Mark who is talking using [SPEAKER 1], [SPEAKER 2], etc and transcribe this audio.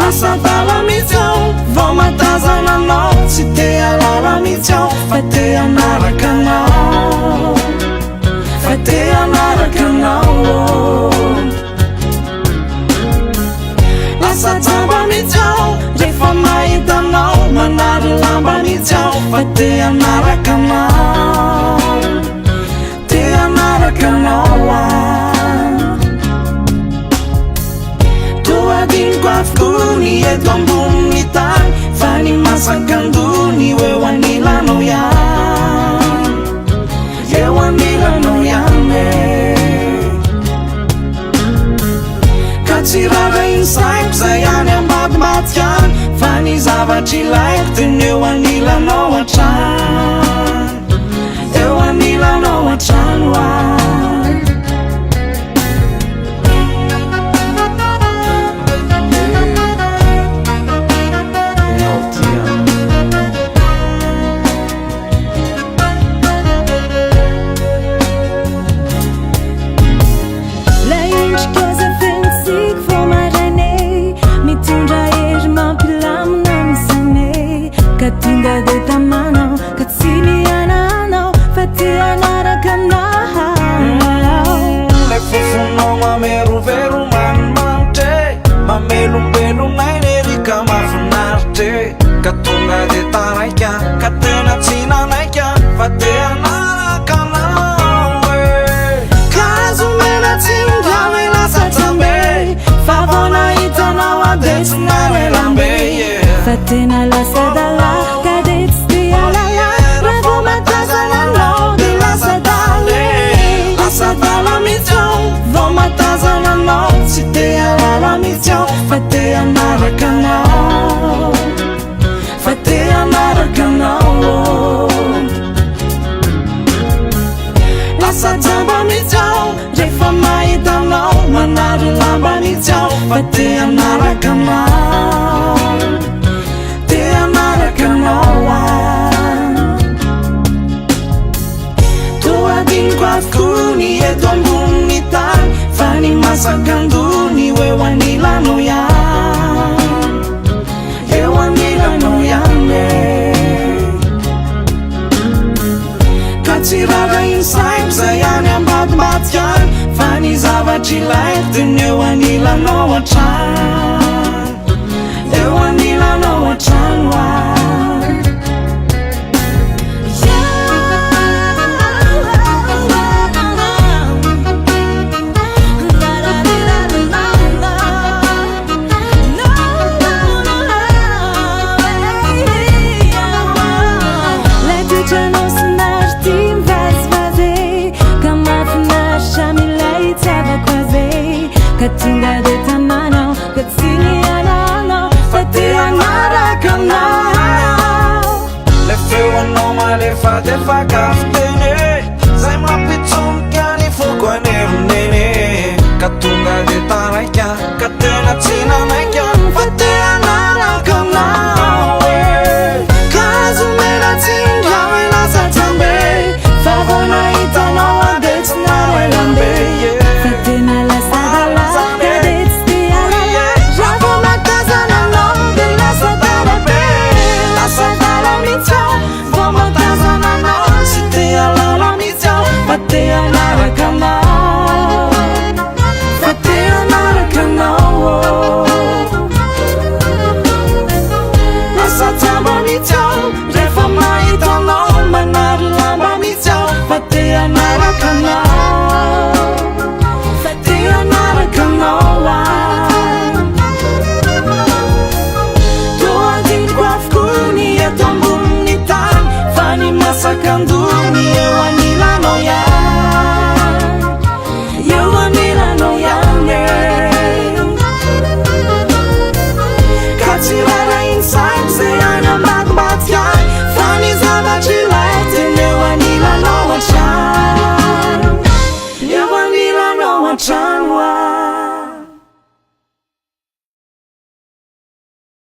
[SPEAKER 1] Lasatala mihitsy aho vao matazana anao tsy te alala mihitsy aho fa te anaraka anao fa te anaraka anao lasa jamba mihitsy aho rehefa mahita anao manary lamba mihitsy aho fa te anaraka anao te anaraka anao toadiniko avokony eto ambony tany fa ny masakandony eo anilanao ihany eo anilanao ihany ka tsy raha insaiko zay any ambadimaty any fa ny zavatry ilaiko de ny eo anilanao hatrany eo anilanao hatrano
[SPEAKER 2] Tinga de tamano katsini anano fati anaraka anao
[SPEAKER 1] le fofonao mamerovero manimanitry mamelombelonay nerika mafinaritra ka tonga de taraika ka tena tsy nanaika fa te anaraka anao kazo mena tsy ndrame lasa jambe fa vao nahitanao ade tsy narelambe
[SPEAKER 2] fa tena lasa dala
[SPEAKER 1] tsy te alala mihitsy aho fa te anaraka anao fa te anaraka anao lasa jamba mihitsy aho rehefa mahita anao manary lamba mihitsy aho fa te anaraka anao te anaraka anao toadiniko avokony eto ambony tany fa ny masakandony eo anilanao ihany eo anilanao ihany ka tsy raha insaiko zay any ambadimaty any fa ny zavatry ilaiko de ny eo anilanao hatrany eo anilanao hatrano
[SPEAKER 2] Katinga de tamano katsini anano fa te anaraka anao
[SPEAKER 1] le feonao malefa de fakafiteny zay mampitsonika ny foko anerineny ka tonga de taraika ka tena tsy nanaika fa te anaraka anao kazo mena tsy ndrame lasa jambe fa vao nahitanao ade tsy narelambe
[SPEAKER 2] fa tena lasa
[SPEAKER 1] te anaraka anao fa te anaraka anao lasa jamba mihitsy aho rehefa mahita anao manary lamba mihitsy aho fa te anaraka anao fa te anaraka anao toadiniko avokony eto ambony tany fa ny masakandony